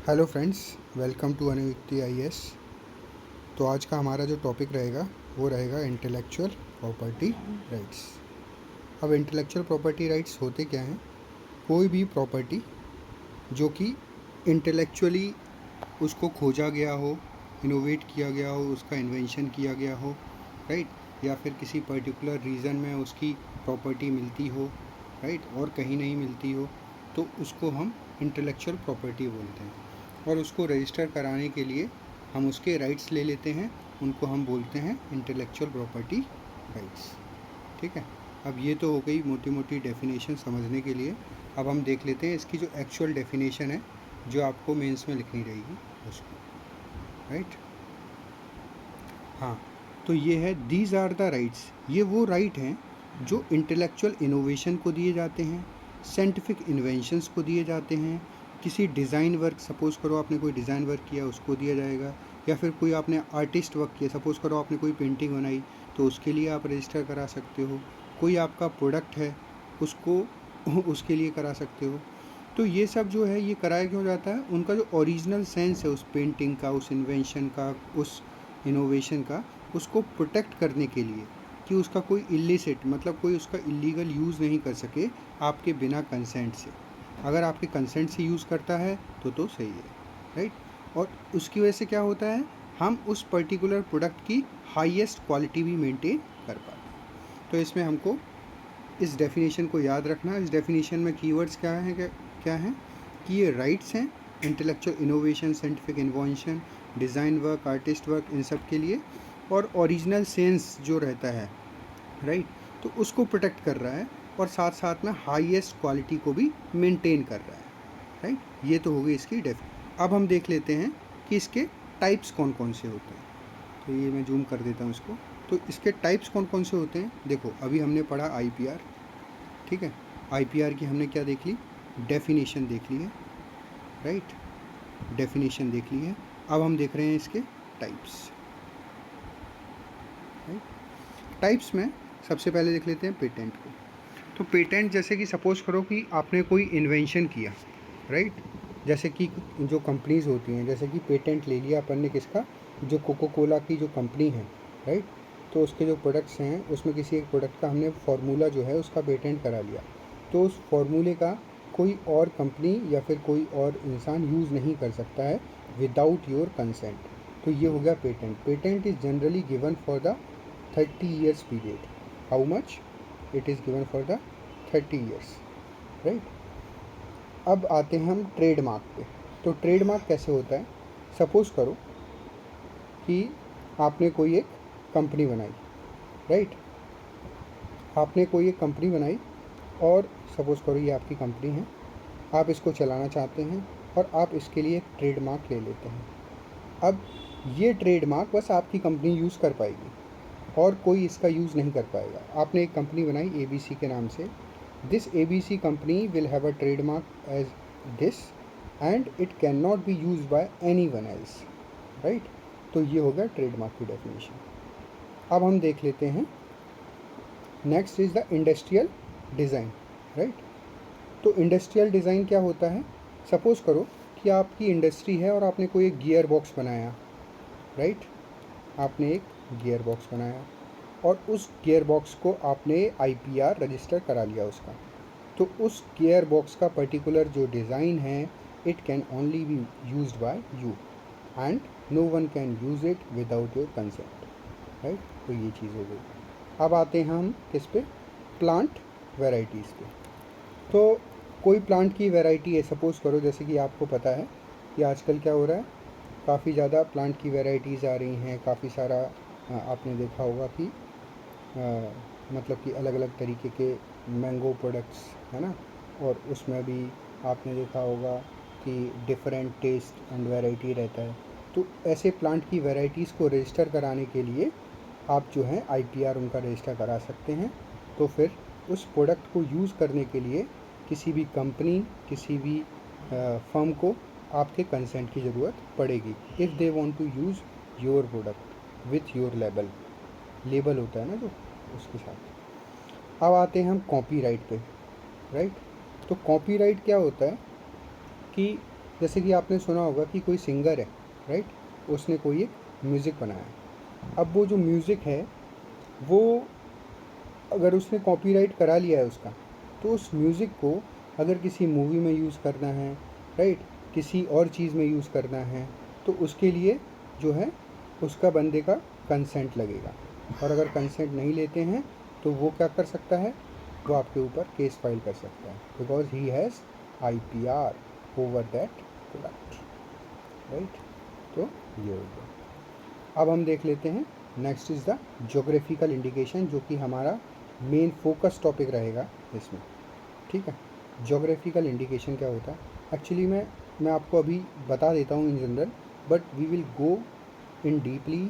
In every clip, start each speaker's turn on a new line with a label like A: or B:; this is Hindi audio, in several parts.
A: Hello friends, welcome to Anuyukti IAS. तो आज का हमारा जो टॉपिक रहेगा वो रहेगा इंटेलेक्चुअल प्रॉपर्टी राइट्स। अब इंटेलेक्चुअल प्रॉपर्टी राइट्स होते क्या हैं? कोई भी प्रॉपर्टी जो कि इंटेलेक्चुअली उसको खोजा गया हो, इनोवेट किया गया हो, उसका इन्वेंशन किया गया हो, राइट, या फिर किसी पर्टिकुलर रीज़न में उसकी प्रॉपर्टी मिलती हो, राइट, और कहीं नहीं मिलती हो, तो उसको हम इंटेलेक्चुअल प्रॉपर्टी बोलते हैं। और उसको रजिस्टर कराने के लिए हम उसके राइट्स ले लेते हैं, उनको हम बोलते हैं इंटेलेक्चुअल प्रॉपर्टी राइट्स। ठीक है, अब ये तो हो गई मोटी मोटी डेफिनेशन समझने के लिए। अब हम देख लेते हैं इसकी जो एक्चुअल डेफिनेशन है, जो आपको मेंस में लिखनी रहेगी उसको, राइट। हाँ, तो ये है दीज आर द राइट्स। ये वो राइट हैं जो इंटेलेक्चुअल इनोवेशन को दिए जाते हैं, साइंटिफिक इन्वेंशंस को दिए जाते हैं, किसी डिज़ाइन वर्क, सपोज़ करो आपने कोई डिज़ाइन वर्क किया उसको दिया जाएगा, या फिर कोई आपने आर्टिस्ट वर्क किया, सपोज़ करो आपने कोई पेंटिंग बनाई तो उसके लिए आप रजिस्टर करा सकते हो। कोई आपका प्रोडक्ट है उसको उसके लिए करा सकते हो। तो ये सब जो है ये कराया क्यों जाता है? उनका जो ओरिजिनल सेंस है उस पेंटिंग का, उस इन्वेंशन का, उस इनोवेशन का, उसको प्रोटेक्ट करने के लिए कि उसका कोई इलिसिट, मतलब कोई उसका इलीगल यूज़ नहीं कर सके आपके बिना कंसेंट से। अगर आपके कंसेंट से यूज़ करता है तो सही है, राइट। और उसकी वजह से क्या होता है, हम उस पर्टिकुलर प्रोडक्ट की हाईएस्ट क्वालिटी भी मेंटेन कर पाते हैं। तो इसमें हमको इस डेफिनेशन को याद रखना। इस डेफिनेशन में कीवर्ड्स क्या हैं कि ये राइट्स हैं intellectual innovation, scientific invention, design work, artist work, इन सब के लिए। और ओरिजिनल सेंस जो रहता है, राइट, तो उसको प्रोटेक्ट कर रहा है और साथ साथ में हाईएस्ट क्वालिटी को भी मेंटेन कर रहा है, राइट। ये तो हो गई इसकी अब हम देख लेते हैं कि इसके टाइप्स कौन कौन से होते हैं। तो ये मैं जूम कर देता हूँ इसको। तो इसके टाइप्स कौन कौन से होते हैं? देखो, अभी हमने पढ़ा आईपीआर, ठीक है। आईपीआर की हमने क्या देख ली? डेफिनेशन देख ली है, राइट, डेफिनेशन देख ली है। अब हम देख रहे हैं इसके टाइप्स, राइट। टाइप्स में सबसे पहले देख लेते हैं पेटेंट को। तो पेटेंट, जैसे कि सपोज करो कि आपने कोई इन्वेंशन किया, राइट, जैसे कि जो कंपनीज होती हैं, जैसे कि पेटेंट ले लिया अपन ने किसका, जो कोको कोला की जो कंपनी है, राइट, तो उसके जो प्रोडक्ट्स हैं उसमें किसी एक प्रोडक्ट का हमने फार्मूला जो है उसका पेटेंट करा लिया, तो उस फार्मूले का कोई और कंपनी या फिर कोई और इंसान यूज़ नहीं कर सकता है विदाउट योर कंसेंट। तो ये हो गया patent. Patent is generally given for the 30 years period. How much? It is given for the 30 years, right? अब आते हैं हम ट्रेडमार्क पे। तो ट्रेडमार्क कैसे होता है? सपोज़ करो कि आपने कोई एक कंपनी बनाई, राइट, आपने कोई एक कंपनी बनाई और सपोज़ करो ये आपकी कंपनी है, आप इसको चलाना चाहते हैं और आप इसके लिए एक ट्रेडमार्क ले लेते हैं। अब ये ट्रेडमार्क बस आपकी कंपनी यूज़ कर पाएगी और कोई इसका यूज़ नहीं कर पाएगा। आपने एक कंपनी बनाई ABC के नाम से। This ABC company will have a trademark as this and it can not be use by any one else, right. तो ये हो गया ट्रेडमार्क की डेफिनेशन। अब हम देख लेते हैं next is the industrial design, right. तो इंडस्ट्रियल डिज़ाइन क्या होता है? सपोज़ करो कि आपकी इंडस्ट्री है और आपने कोई एक गियर बॉक्स बनाया, राइट, आपने एक गियर बॉक्स बनाया और उस गियर बॉक्स को आपने आईपीआर रजिस्टर करा लिया उसका। तो उस गियर बॉक्स का पर्टिकुलर जो डिज़ाइन है, it can only be used by you and no one can use it without your consent, right. तो ये चीज़ हो गई। अब आते हैं हम किस पे? प्लांट वेराइटीज़ पे। तो कोई प्लांट की वैरायटी है, सपोज़ करो जैसे कि आपको पता है कि आजकल क्या हो रहा है, काफ़ी ज़्यादा प्लांट की वैरायटीज़ आ रही हैं, काफ़ी सारा आपने देखा होगा कि मतलब कि अलग अलग तरीके के मैंगो प्रोडक्ट्स है ना, और उसमें भी आपने देखा होगा कि डिफरेंट टेस्ट एंड वैरायटी रहता है। तो ऐसे प्लांट की वैरायटीज़ को रजिस्टर कराने के लिए आप जो है आईपीआर उनका रजिस्टर करा सकते हैं। तो फिर उस प्रोडक्ट को यूज़ करने के लिए किसी भी कंपनी, किसी भी फर्म को आपके कंसेंट की ज़रूरत पड़ेगी if they want to use your product with your label. Label होता है ना जो, उसके साथ। अब आते हैं हम कॉपीराइट पे, राइट। तो कॉपीराइट क्या होता है कि जैसे कि आपने सुना होगा कि कोई सिंगर है, राइट, उसने कोई एक म्यूज़िक बनाया। अब वो जो म्यूज़िक है वो अगर उसने कॉपीराइट करा लिया है उसका, तो उस म्यूज़िक को अगर किसी मूवी में यूज़ करना है, राइट, किसी और चीज़ में यूज़ करना है, तो उसके लिए जो है उसका बंदे का कंसेंट लगेगा। और अगर कंसेंट नहीं लेते हैं तो वो क्या कर सकता है, वो आपके ऊपर केस फाइल कर सकता है, because he has IPR over that product, right. तो ये हो गया। अब हम देख लेते हैं next is the geographical indication, जो कि हमारा मेन फोकस टॉपिक रहेगा इसमें, ठीक है। ज्योग्राफिकल इंडिकेशन क्या होता है एक्चुअली मैं आपको अभी बता देता हूँ in general, but we will go in deeply,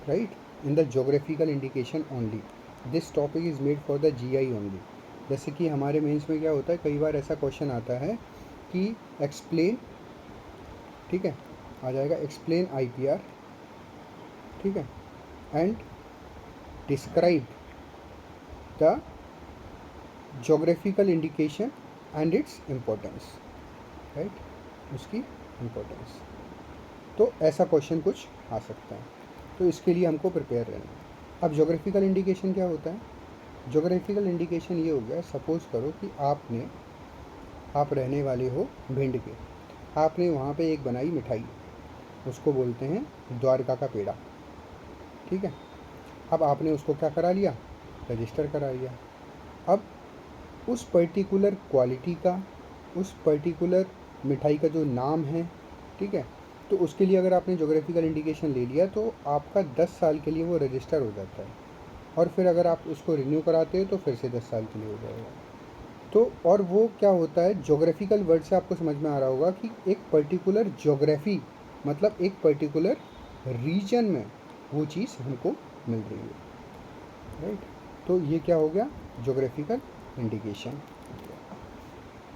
A: right, in the geographical indication only. This topic is made for the GI only. जैसे कि हमारे मेंस में क्या होता है, कई बार ऐसा क्वेश्चन आता है कि एक्सप्लेन, ठीक है, आ जाएगा एक्सप्लेन IPR, ठीक है, and describe the geographical indication and its importance, right, उसकी इम्पोर्टेंस। तो ऐसा क्वेश्चन कुछ आ सकता है, तो इसके लिए हमको प्रिपेयर रहना है। अब ज्योग्राफिकल इंडिकेशन क्या होता है? ज्योग्राफिकल इंडिकेशन ये हो गया, सपोज़ करो कि आप रहने वाले हो भिंड के, आपने वहाँ पे एक बनाई मिठाई, उसको बोलते हैं द्वारका का पेड़ा, ठीक है। अब आपने उसको क्या करा लिया, रजिस्टर करा लिया। अब उस पर्टिकुलर क्वालिटी का, उस पर्टिकुलर मिठाई का जो नाम है, ठीक है, तो उसके लिए अगर आपने ज्योग्राफिकल इंडिकेशन ले लिया तो आपका 10 साल के लिए वो रजिस्टर हो जाता है, और फिर अगर आप उसको रिन्यू कराते हो तो फिर से 10 साल के लिए हो जाएगा। तो और वो क्या होता है, ज्योग्राफिकल वर्ड से आपको समझ में आ रहा होगा कि एक पर्टिकुलर ज्योग्राफी, मतलब एक पर्टिकुलर रीजन में वो चीज़ हमको मिल रही है, राइट। तो ये क्या हो गया, ज्योग्राफिकल इंडिकेशन,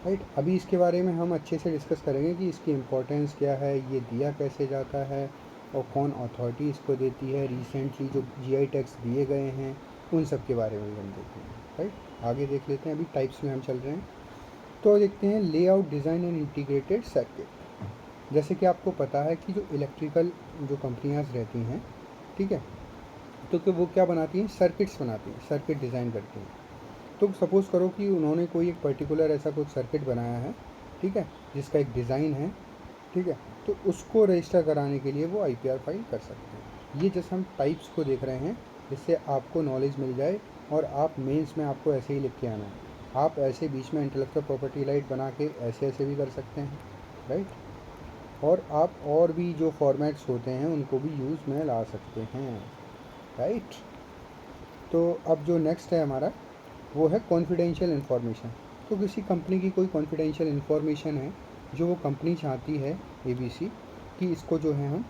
A: राइट। अभी इसके बारे में हम अच्छे से डिस्कस करेंगे कि इसकी इम्पोर्टेंस क्या है, ये दिया कैसे जाता है, और कौन अथॉरिटी इसको देती है, रिसेंटली जो GI टैग्स दिए गए हैं उन सब के बारे में भी हम देखेंगे, राइट। आगे देख लेते हैं, अभी टाइप्स में हम चल रहे हैं। तो देखते हैं layout, design and integrated circuit. जैसे कि आपको पता है कि जो इलेक्ट्रिकल जो कंपनियाँ रहती हैं, ठीक है, तो कि वो क्या बनाती हैं, सर्किट्स बनाती हैं, सर्किट डिज़ाइन करती हैं। तो सपोज़ करो कि उन्होंने कोई एक पर्टिकुलर ऐसा कुछ सर्किट बनाया है, ठीक है, जिसका एक डिज़ाइन है, ठीक है, तो उसको रजिस्टर कराने के लिए वो IPR फाइल कर सकते हैं। ये जैसे हम टाइप्स को देख रहे हैं, जिससे आपको नॉलेज मिल जाए, और आप मेंस में आपको ऐसे ही लिख के आना है। आप ऐसे बीच में इंटेलेक्चुअल प्रॉपर्टी राइट बना के ऐसे ऐसे भी कर सकते हैं, राइट। और आप और भी जो फॉर्मेट्स होते हैं उनको भी यूज़ में ला सकते हैं, राइट। तो अब जो नेक्स्ट है हमारा, वो है कॉन्फिडेंशियल इन्फॉर्मेशन। तो किसी कंपनी की कोई कॉन्फिडेंशियल इन्फॉर्मेशन है जो वो कंपनी चाहती है ABC कि इसको जो है हम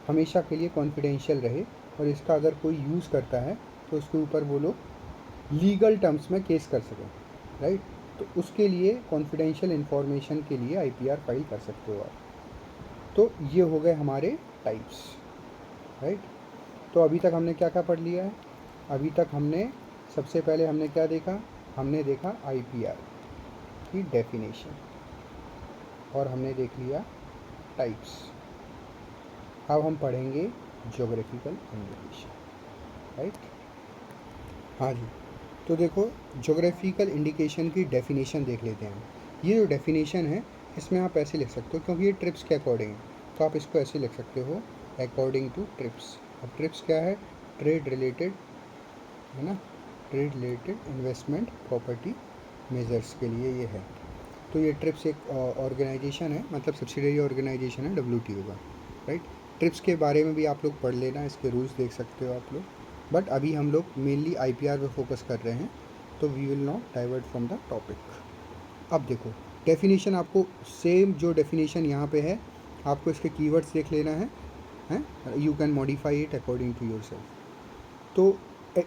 A: हमेशा के लिए कॉन्फिडेंशियल रहे, और इसका अगर कोई यूज़ करता है तो उसके ऊपर वो लोग लीगल टर्म्स में केस कर सकें, राइट। तो उसके लिए कॉन्फिडेंशियल इन्फॉर्मेशन के लिए IPR फाइल कर सकते हो आप। तो ये हो गए हमारे टाइप्स, राइट। तो अभी तक हमने क्या क्या पढ़ लिया है, अभी तक हमने सबसे पहले हमने क्या देखा, हमने देखा IPR की डेफिनेशन, और हमने देख लिया टाइप्स। अब हम पढ़ेंगे ज्योग्राफिकल इंडिकेशन, राइट। हाँ जी, तो देखो ज्योग्राफिकल इंडिकेशन की डेफिनेशन देख लेते हैं हम। ये जो डेफिनेशन है इसमें आप ऐसे लिख सकते हो, क्योंकि ये ट्रिप्स के अकॉर्डिंग है, तो आप इसको ऐसे लिख सकते हो, अकॉर्डिंग टू ट्रिप्स। अब ट्रिप्स क्या है, ट्रेड रिलेटेड, है ना, trade related investment property measures के लिए ये है। तो ये ट्रिप्स एक ऑर्गेनाइजेशन है, मतलब सब्सिडरी ऑर्गेनाइजेशन है WTO का, राइट। ट्रिप्स के बारे में भी आप लोग पढ़ लेना, इसके रूल्स देख सकते हो आप लोग, बट अभी हम लोग मेनली IPR पे फोकस कर रहे हैं, तो we will not divert from the topic. अब देखो डेफिनेशन, आपको सेम जो डेफिनेशन यहाँ पे है, आपको इसके कीवर्ड्स देख लेना है, you can modify it according to your self. तो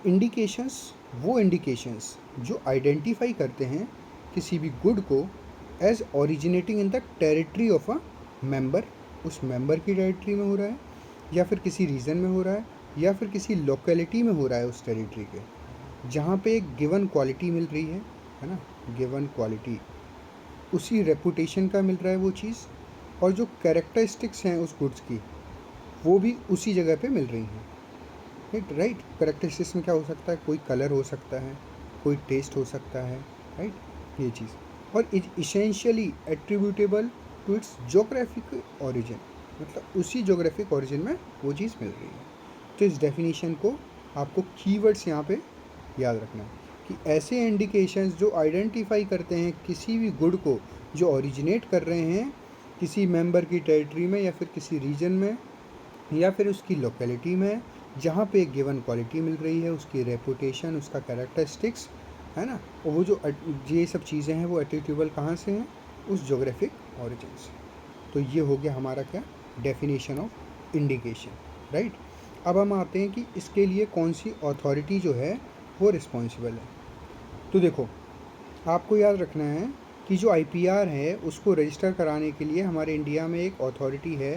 A: इंडिकेशंस, वो इंडिकेशंस जो आइडेंटिफाई करते हैं किसी भी गुड को as originating in the territory of a member, उस मेंबर की टेरिटरी में हो रहा है, या फिर किसी रीजन में हो रहा है, या फिर किसी लोकेलिटी में हो रहा है उस टेरिटरी के, जहाँ पे एक गिवन क्वालिटी मिल रही है ना, गिवन क्वालिटी, उसी रेपुटेशन का मिल रहा है वो चीज़, और जो कैरेक्टरिस्टिक्स हैं उस गुड्स की वो भी उसी जगह पे मिल रही हैं। राइट, कैरेक्टरिस्टिक्स में क्या हो सकता है, कोई कलर हो सकता है, कोई टेस्ट हो सकता है, राइट, ये चीज़। और is essentially attributable to its geographic origin, मतलब उसी जोग्राफिक ओरिजिन में वो चीज़ मिल रही है। तो इस डेफिनेशन को आपको कीवर्ड्स यहाँ पे याद रखना है कि ऐसे इंडिकेशंस जो आइडेंटिफाई करते हैं किसी भी गुड को जो ओरिजिनेट कर रहे हैं किसी मेंबर की टेरिटरी में या फिर किसी रीजन में या फिर उसकी लोकेलिटी में, जहाँ पे एक गिवन क्वालिटी मिल रही है, उसकी रेपुटेशन, उसका कैरेक्टरिस्टिक्स, है ना, और वो जो ये सब चीज़ें हैं वो एट्रीब्यूटेबल कहाँ से हैं, उस जोग्राफिक ओरिजिन से। तो ये हो गया हमारा क्या, डेफिनेशन ऑफ इंडिकेशन, राइट। अब हम आते हैं कि इसके लिए कौन सी अथॉरिटी जो है वो रिस्पॉन्सिबल है। तो देखो, आपको याद रखना है कि जो IPR है उसको रजिस्टर कराने के लिए हमारे इंडिया में एक अथॉरिटी है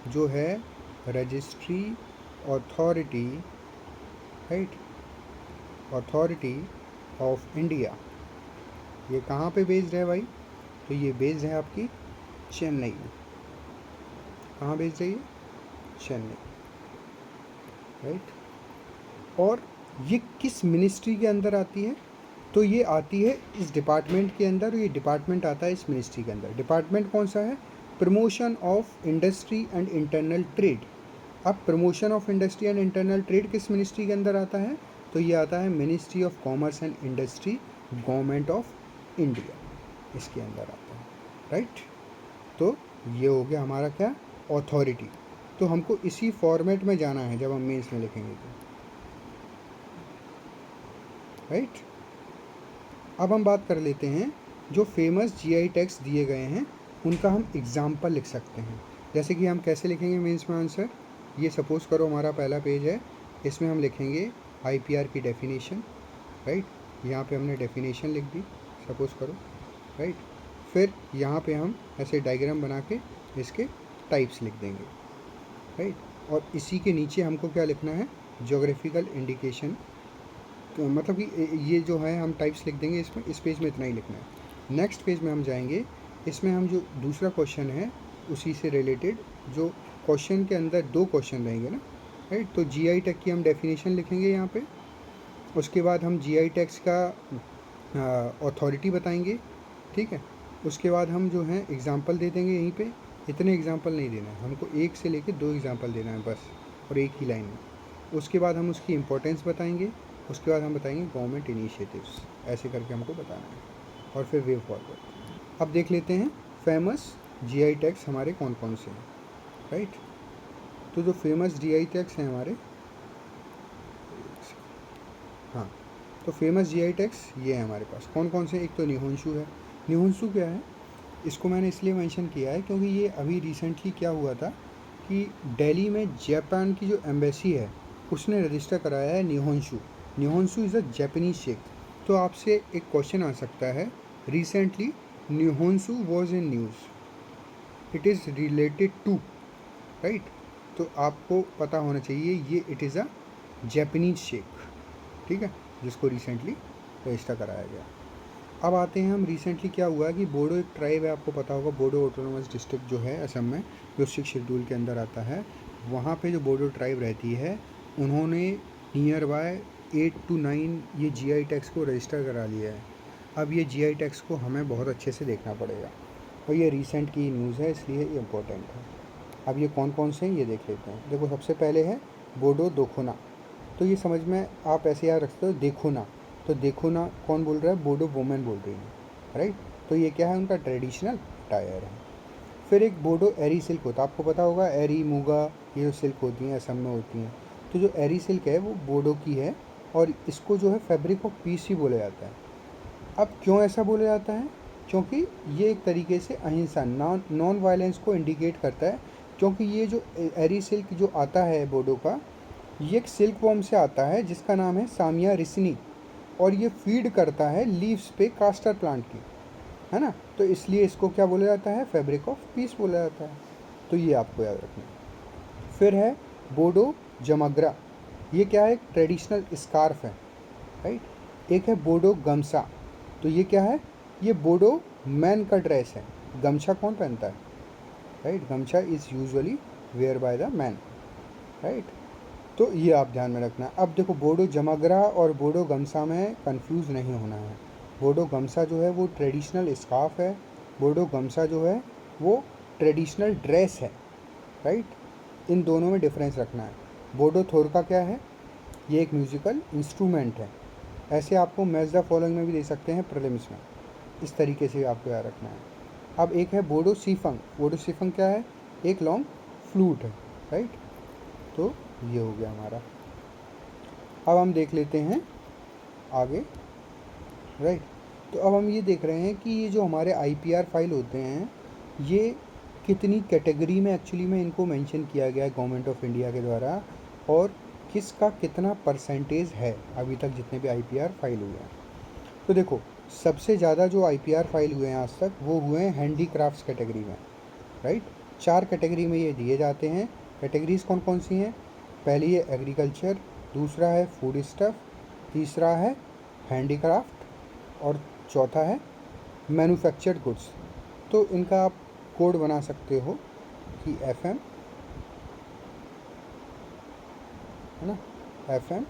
A: जो है registry authority, right, authority of India. ये कहाँ पे बेस्ड है भाई, तो ये बेस्ड है आपकी चेन्नई में। कहाँ बेस्ड है ये, चेन्नई, राइट। और ये किस मिनिस्ट्री के अंदर आती है, तो ये आती है इस डिपार्टमेंट के अंदर, ये डिपार्टमेंट आता है इस मिनिस्ट्री के अंदर। डिपार्टमेंट कौन सा है, promotion of industry and internal trade. अब promotion of industry and internal trade किस मिनिस्ट्री के अंदर आता है, तो ये आता है ministry of commerce and industry, government of India, इसके अंदर आता है, राइट। तो ये हो गया हमारा क्या, अथॉरिटी। तो हमको इसी फॉर्मेट में जाना है जब हम मेंस में लिखेंगे तो, राइट। अब हम बात कर लेते हैं जो फेमस GI टैग्स दिए गए हैं उनका हम एग्जाम्पल लिख सकते हैं। जैसे कि हम कैसे लिखेंगे मेंस में आंसर, ये सपोज़ करो हमारा पहला पेज है, इसमें हम लिखेंगे IPR की डेफिनेशन, राइट। यहाँ पे हमने डेफिनेशन लिख दी सपोज़ करो, राइट। फिर यहाँ पे हम ऐसे डायग्राम बना के इसके टाइप्स लिख देंगे, राइट। और इसी के नीचे हमको क्या लिखना है, ज्योग्राफिकल इंडिकेशन, तो मतलब कि ये जो है हम टाइप्स लिख देंगे इसमें, इस पेज में इतना ही लिखना है। नेक्स्ट पेज में हम जाएंगे, इसमें हम जो दूसरा क्वेश्चन है उसी से रिलेटेड, जो क्वेश्चन के अंदर 2 क्वेश्चन रहेंगे ना, राइट। तो GI टैग की हम डेफिनेशन लिखेंगे यहाँ पे, उसके बाद हम GI टैग्स का अथॉरिटी बताएंगे, ठीक है। उसके बाद हम जो है एग्ज़ाम्पल दे देंगे यहीं पे, इतने एग्ज़ाम्पल नहीं देना है हमको, 1 से लेकर 2 एग्ज़ाम्पल देना है बस, और एक ही लाइन में। उसके बाद हम उसकी इम्पोर्टेंस बताएंगे, उसके बाद हम बताएंगे गवर्नमेंट इनिशिएटिव्स, ऐसे करके हमको बताना है, और फिर वे फॉरवर्ड। अब देख लेते हैं फेमस GI टैग्स हमारे कौन कौन से हैं, राइट। तो जो फेमस GI टैग्स हैं हमारे, हाँ, तो फेमस GI टैग्स ये है हमारे पास, कौन कौन से, एक तो निहोंशु है। निहोंशु क्या है, इसको मैंने इसलिए मेंशन किया है क्योंकि ये अभी रिसेंटली क्या हुआ था कि दिल्ली में जापान की जो एम्बेसी है उसने रजिस्टर कराया है nihonshu. Nihonshu is a Japanese sake. तो आपसे एक क्वेश्चन आ सकता है, recently nihonshu was in news, it is related to, right. तो आपको पता होना चाहिए ये it is a Japanese sake, ठीक है, जिसको रिसेंटली रजिस्टर कराया गया। अब आते हैं हम, रिसेंटली क्या हुआ कि बोडो एक ट्राइब है, आपको पता होगा, बोडो ऑटोनोमस डिस्ट्रिक्ट जो है असम में, जो 6 शेड्यूल के अंदर आता है, वहाँ पे जो बोडो ट्राइब रहती है उन्होंने नियर बाय 8 to 9 ये GI टैग्स को रजिस्टर करा लिया है। अब ये GI टैग्स को हमें बहुत अच्छे से देखना पड़ेगा, और ये रिसेंट की न्यूज़ है इसलिए ये इम्पोर्टेंट है। अब ये कौन कौन से हैं ये देख लेते हैं। देखो, सबसे पहले है बोडो दोखोना, तो ये समझ में आप ऐसे याद रखते हो देखो ना, तो देखो ना कौन बोल रहा है, बोडो वुमेन बोल रही है, राइट। तो ये क्या है, उनका ट्रेडिशनल अटायर है। फिर एक बोडो एरी सिल्क होता है, आपको पता होगा एरी मूगा ये जो सिल्क होती हैं असम में होती हैं, तो जो एरी सिल्क है वो बोडो की है, और इसको जो है फैब्रिक ऑफ पीस ही बोला जाता है। अब क्यों ऐसा बोला जाता है, क्योंकि ये एक तरीके से अहिंसा, नॉन वायलेंस को इंडिकेट करता है, क्योंकि ये जो एरी सिल्क जो आता है बोडो का, ये एक सिल्क वॉर्म से आता है जिसका नाम है सामिया रिसनी, और ये फीड करता है लीव्स पे कास्टर प्लांट की, है ना। तो इसलिए इसको क्या बोला जाता है, फैब्रिक ऑफ पीस बोला जाता है। तो ये आपको याद रखना है। फिर है बोडो जमग्रा, ये क्या है, एक ट्रेडिशनल स्कार्फ है, राइट। एक है बोडो गमछा, तो ये क्या है, ये बोडो मैन का ड्रेस है। गमछा कौन पहनता है, right. Gamchha is usually wear by the man, right. तो ये आप ध्यान में रखना। अब देखो बोडो जमागरा और बोडो गमछा में कंफ्यूज नहीं होना है। बोडो गमछा जो है वो ट्रेडिशनल स्कार्फ है, बोडो गमछा जो है वो ट्रेडिशनल ड्रेस है, राइट। इन दोनों में डिफरेंस रखना है। बोडो थोरका क्या है, ये एक म्यूज़िकल इंस्ट्रूमेंट है। ऐसे आपको मैच द फॉलोइंग में भी दे सकते हैं प्रीलिम्स में, इस तरीके से आपको याद रखना है। अब एक है बोडो सीफंग। बोडो सीफंग क्या है, एक लॉन्ग फ्लूट है, राइट। तो ये हो गया हमारा। अब हम देख लेते हैं आगे, राइट। तो अब हम ये देख रहे हैं कि ये जो हमारे IPR फाइल होते हैं ये कितनी कैटेगरी में एक्चुअली में इनको मेंशन किया गया है गवर्नमेंट ऑफ इंडिया के द्वारा, और किसका कितना परसेंटेज है अभी तक जितने भी IPR फाइल हुए हैं। तो देखो सबसे ज़्यादा जो IPR फाइल हुए हैं आज तक वो हुए हैं हैंडीक्राफ्ट्स कैटेगरी में, राइट। 4 कैटेगरी में ये दिए जाते हैं। कैटेगरीज कौन कौन सी हैं, पहली है एग्रीकल्चर, दूसरा है फूड स्टफ, तीसरा है हैंडीक्राफ्ट और चौथा है मैन्युफैक्चर्ड गुड्स। तो इनका आप कोड बना सकते हो कि FM, है ना, FM।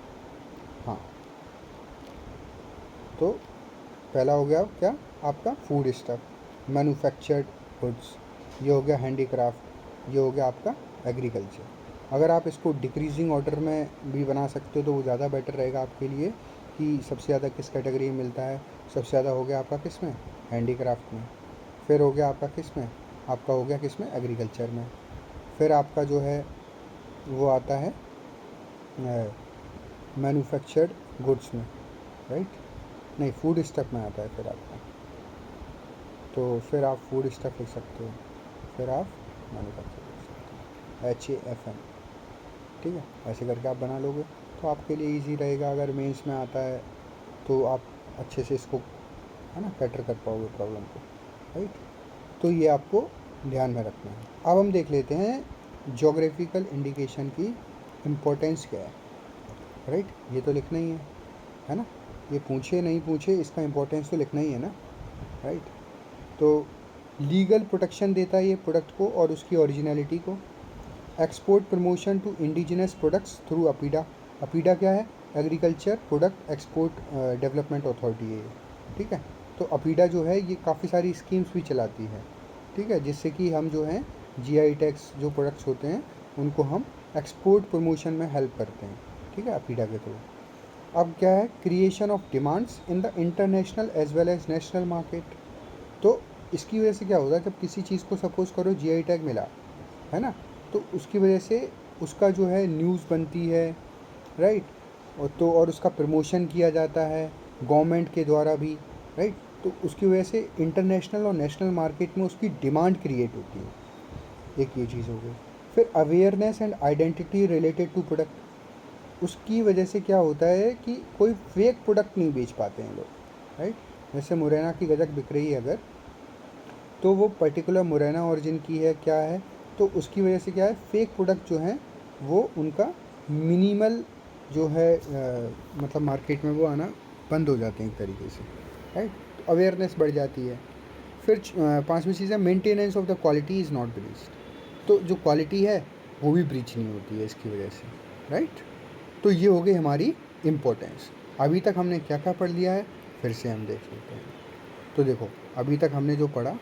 A: हाँ, तो पहला हो गया क्या आपका फूड स्टफ, मैन्युफैक्चर्ड गुड्स, ये हो गया हैंडीक्राफ्ट, ये हो गया आपका एग्रीकल्चर। अगर आप इसको डिक्रीजिंग ऑर्डर में भी बना सकते हो तो वो ज़्यादा बेटर रहेगा आपके लिए कि सबसे ज़्यादा किस कैटेगरी में मिलता है। सबसे ज़्यादा हो गया आपका किस में, हैंडीक्राफ्ट में। फिर हो गया आपका किस में, आपका हो गया किस में, एग्रीकल्चर में। फिर आपका जो है वो आता है मैन्युफैक्चर्ड गुड्स में, राइट, नहीं फूड स्टफ में आता है फिर आपका। तो फिर आप फूड स्टफ लिख सकते हो, फिर आप मैन्युफैक्चर लिख सकते हो, HAFM, ठीक है। ऐसे करके आप बना लोगे तो आपके लिए इजी रहेगा। अगर मेंस में आता है तो आप अच्छे से इसको, है ना, कैटर कर पाओगे प्रॉब्लम को, राइट। तो ये आपको ध्यान में रखना है। अब हम देख लेते हैं ज्योग्राफिकल इंडिकेशन की इम्पोर्टेंस क्या है, राइट। ये तो लिखना ही है ना, ये पूछे नहीं पूछे इसका इम्पोर्टेंस तो लिखना ही है ना, राइट। तो लीगल प्रोटेक्शन देता है ये प्रोडक्ट को और उसकी ओरिजिनलिटी को। Export promotion to indigenous products through APEDA. APEDA क्या है, agriculture product export development authority है ये, ठीक है। तो अपीडा जो है ये काफ़ी सारी स्कीम्स भी चलाती है, ठीक है, जिससे कि हम जो हैं GI टैक्स जो प्रोडक्ट्स होते हैं उनको हम एक्सपोर्ट प्रमोशन में हेल्प करते हैं, ठीक है, अपीडा के थ्रू। अब क्या है, creation of demands in the international as well as national market. तो इसकी वजह से क्या होता है, जब किसी चीज़ को सपोज करो GI टैग मिला है ना, तो उसकी वजह से उसका जो है न्यूज़ बनती है, राइट। और उसका प्रमोशन किया जाता है गवर्नमेंट के द्वारा भी, राइट। तो उसकी वजह से इंटरनेशनल और नेशनल मार्केट में उसकी डिमांड क्रिएट होती है, एक ये चीज़ हो गई। फिर awareness and identity related to product, उसकी वजह से क्या होता है कि कोई फेक प्रोडक्ट नहीं बेच पाते हैं लोग, राइट। जैसे मुरैना की गजक बिक रही है अगर, तो वो पर्टिकुलर मुरैना ओरिजिन की है क्या है, तो उसकी वजह से क्या है, फेक प्रोडक्ट जो हैं वो उनका मिनिमल जो है मतलब मार्केट में वो आना बंद हो जाते हैं एक तरीके से, राइट। तो अवेयरनेस बढ़ जाती है। फिर पांचवी चीज़ है maintenance of the quality is not breached. तो जो क्वालिटी है वो भी ब्रीच नहीं होती है इसकी वजह से, राइट। तो ये हो गई हमारी इम्पोर्टेंस। अभी तक हमने क्या क्या पढ़ लिया है, फिर से हम देख लेते हैं। तो देखो अभी तक हमने जो पढ़ा,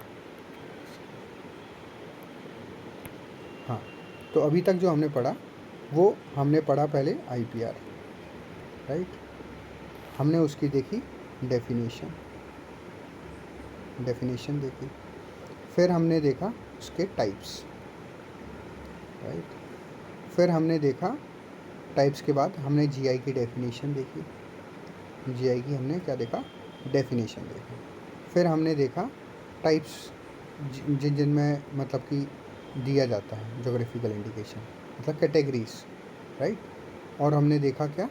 A: हाँ, तो अभी तक जो हमने पढ़ा वो हमने पढ़ा पहले IPR, राइट। हमने उसकी देखी डेफिनेशन देखी। फिर हमने देखा उसके टाइप्स, राइट। फिर हमने देखा टाइप्स के बाद हमने GI की डेफिनेशन देखी, GI की हमने क्या देखा, डेफिनेशन देखी। फिर हमने देखा टाइप्स जिनमें मतलब कि दिया जाता है ज्योग्राफिकल इंडिकेशन, मतलब कैटेगरीज, राइट। और हमने देखा क्या,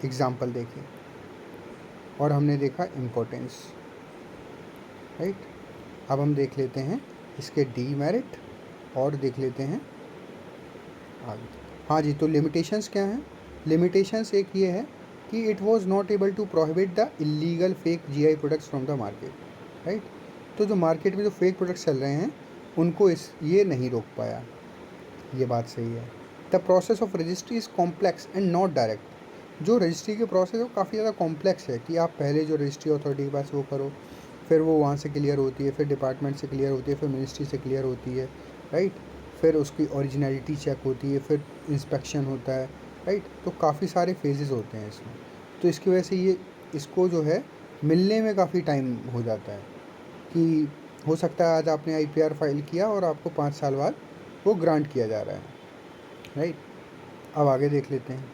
A: एग्जाम्पल देखे, और हमने देखा इम्पोर्टेंस, राइट। अब हम देख लेते हैं इसके डीमेरिट और देख लेते हैं आगे। हाँ जी, तो लिमिटेशंस क्या हैं। लिमिटेशंस एक ये है कि it was not able to prohibit the illegal fake GI products from the market, right. तो जो मार्केट में जो फेक प्रोडक्ट्स चल रहे हैं उनको ये नहीं रोक पाया। ये बात सही है। The process of registry is complex and not direct. जो रजिस्ट्री की प्रोसेस है वो काफ़ी ज़्यादा कॉम्प्लेक्स है कि आप पहले जो रजिस्ट्री अथॉरिटी के पास वो करो, फिर वो वहाँ से क्लियर होती है, फिर डिपार्टमेंट से क्लियर होती है, फिर मिनिस्ट्री से क्लियर होती है, राइट। फिर उसकी ओरिजिनलिटी चेक होती है, फिर इंस्पेक्शन होता है, राइट। तो काफ़ी सारे फेजेस होते हैं इसमें। तो इसकी वजह से ये इसको जो है मिलने में काफ़ी टाइम हो जाता है कि हो सकता है आज आपने IPR फाइल किया और आपको 5 साल बाद वो ग्रांट किया जा रहा है, राइट। अब आगे देख लेते हैं।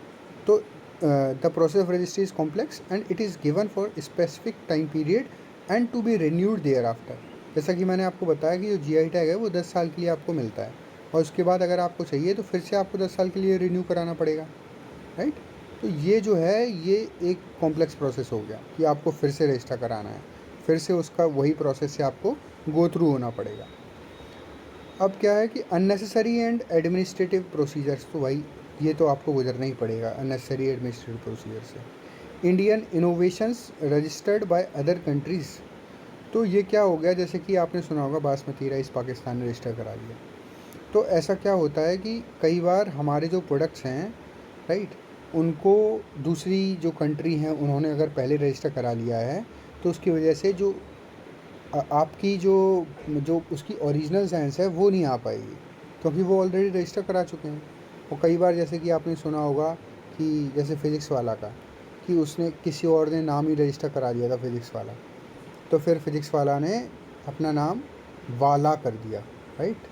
A: तो the process of registry is complex and it is given for specific time period and to be renewed thereafter. जैसा कि मैंने आपको बताया कि जो GI टैग है वो 10 साल के लिए आपको मिलता है और उसके बाद अगर आपको चाहिए तो फिर से आपको 10 साल के लिए रिन्यू कराना पड़ेगा, राइट। तो ये जो है ये एक कॉम्प्लेक्स प्रोसेस हो गया कि आपको फिर से रजिस्टर कराना है, फिर से उसका वही प्रोसेस से आपको गो थ्रू होना पड़ेगा। अब क्या है कि अननेसेसरी एंड एडमिनिस्ट्रेटिव प्रोसीजर्स, तो भाई ये तो आपको गुजरना ही पड़ेगा अननेसेसरी एडमिनिस्ट्रेटिव प्रोसीजर से। Indian innovations registered by other countries, तो ये क्या हो गया, जैसे कि आपने सुना होगा बासमती राइस पाकिस्तान ने रजिस्टर करा लिया। तो ऐसा क्या होता है कि कई बार हमारे जो प्रोडक्ट्स हैं, राइट, उनको दूसरी जो कंट्री हैं उन्होंने अगर पहले रजिस्टर करा लिया है तो उसकी वजह से जो आपकी जो जो उसकी ओरिजिनल साइंस है वो नहीं आ पाएगी क्योंकि वो ऑलरेडी रजिस्टर करा चुके हैं। और कई बार जैसे कि आपने सुना होगा कि जैसे फ़िज़िक्स वाला का कि उसने किसी और ने नाम ही रजिस्टर करा दिया था फ़िज़िक्स वाला, तो फिर फ़िज़िक्स वाला ने अपना नाम वाला कर दिया, राइट।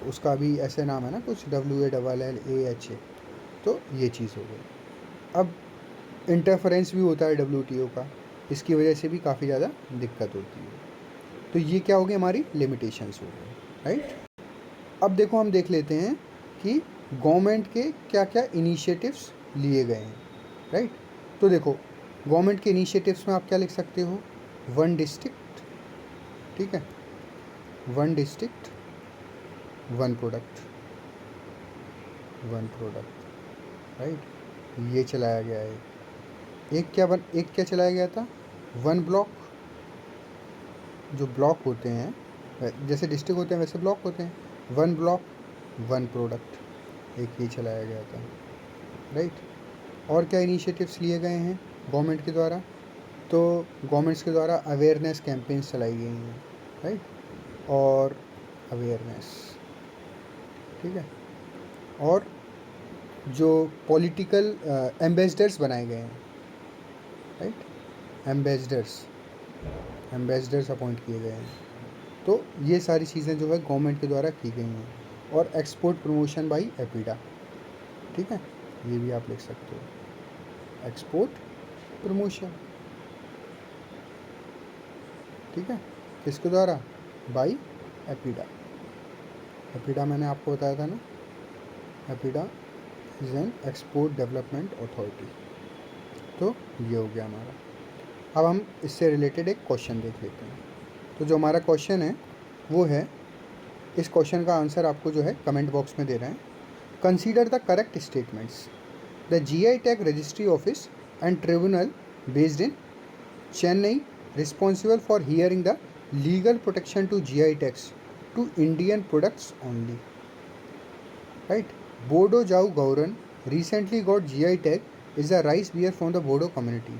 A: उसका भी ऐसे नाम है ना कुछ WALLAH, तो ये चीज़ हो गई। अब इंटरफेरेंस भी होता है WTO का, इसकी वजह से भी काफ़ी ज़्यादा दिक्कत होती है। तो ये क्या हो गई, हमारी लिमिटेशंस हो गई, राइट। अब देखो हम देख लेते हैं कि गवर्नमेंट के क्या क्या इनिशिएटिव्स लिए गए हैं, राइट। तो देखो गवर्नमेंट के इनिशिएटिव्स में आप क्या लिख सकते हो, 1 डिस्ट्रिक्ट, ठीक है, 1 डिस्ट्रिक्ट 1 प्रोडक्ट, 1 प्रोडक्ट, राइट। ये चलाया गया है। एक क्या चलाया गया था, 1 ब्लॉक। जो ब्लॉक होते हैं जैसे डिस्ट्रिक्ट होते हैं वैसे ब्लॉक होते हैं, 1 ब्लॉक 1 प्रोडक्ट, एक ये चलाया गया था, राइट। और क्या इनिशिएटिव्स लिए गए हैं गवर्नमेंट के द्वारा, तो गवर्नमेंट्स के द्वारा अवेयरनेस कैंपेन्स चलाई गई हैं, राइट, और अवेयरनेस, ठीक है। और जो पॉलिटिकल एम्बेसडर्स बनाए गए हैं, राइट, एम्बेसडर्स अपॉइंट किए गए हैं। तो ये सारी चीज़ें जो है गवर्नमेंट के द्वारा की गई हैं। और एक्सपोर्ट प्रमोशन बाई एपीडा, ठीक है, ये भी आप लिख सकते हो, एक्सपोर्ट प्रमोशन, ठीक है, किसके द्वारा, बाई एपीडा। एपीडा मैंने आपको बताया था ना, APEDA is an export development authority. तो ये हो गया हमारा। अब हम इससे रिलेटेड एक क्वेश्चन देख लेते हैं। तो जो हमारा क्वेश्चन है वो है, इस क्वेश्चन का आंसर आपको जो है कमेंट बॉक्स में दे रहे हैं। Consider the correct statements. The GI tag registry office and tribunal based in Chennai responsible for hearing the legal protection to GI tags to Indian products only, right. Bodo Jou Gwran recently got GI tag is a rice beer from the Bodo community.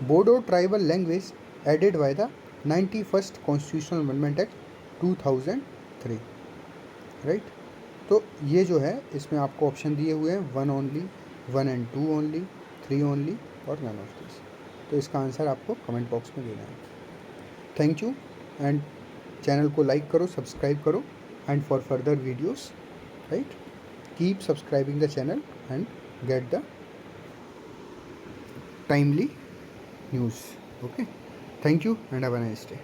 A: Bodo tribal language added by the 91st Constitutional Amendment Act 2003, right. तो ये जो है इसमें आपको ऑप्शन दिए हुए हैं 1 ओनली, 1 एंड 2 ओनली, 3 ओनली और नन ऑफ दिस। तो इसका आंसर आपको कमेंट बॉक्स में देना है। थैंक यू एंड चैनल को लाइक करो, सब्सक्राइब करो and for further videos, right, keep subscribing the channel and get the timely news. Okay, thank you and have a nice day.